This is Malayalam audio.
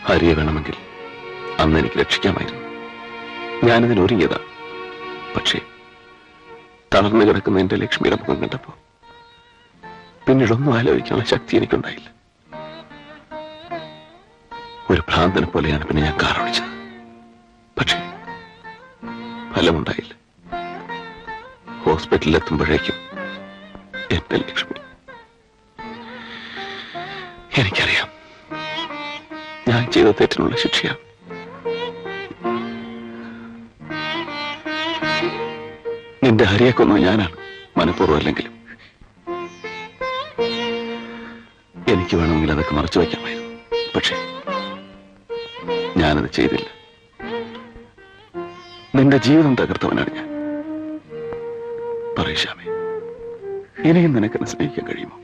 ഹരിയെ വേണമെങ്കിൽ അന്ന് എനിക്ക് രക്ഷിക്കാമായിരുന്നു. ഞാനതിന് ഒരുങ്ങിയതാ. പക്ഷേ തളർന്നു കിടക്കുന്ന എന്റെ ലക്ഷ്മിയുടെ മുഖം കണ്ടപ്പോ പിന്നീടൊന്നും ആലോചിക്കാനുള്ള ശക്തി എനിക്കുണ്ടായില്ല. ഒരു ഭ്രാന്തനെ പോലെയാണ് പിന്നെ ഞാൻ കാർ ഓടിച്ചത്. പക്ഷേ ഫലമുണ്ടായില്ല. ഹോസ്പിറ്റലിൽ എത്തുമ്പോഴേക്കും എന്റെ ലക്ഷ്മി. എനിക്കറിയാം ഞാൻ ചെയ്ത തെറ്റിനുള്ള ശിക്ഷയാണ്. നിന്റെ ഹരിയെ കൊന്നത് ഞാനാണ്, മനഃപൂർവ്വം അല്ലെങ്കിലും. എനിക്ക് വേണമെങ്കിൽ അതൊക്കെ മറച്ചു വയ്ക്കാമായിരുന്നു. പക്ഷേ ഞാനത് ചെയ്തില്ല. നിന്റെ ജീവിതം തകർത്തവനാണ് ഞാൻ. പറയൂ ശ്യാമേ, ഇനിയും നിനക്കെന്നെ സ്നേഹിക്കാൻ കഴിയുമോ?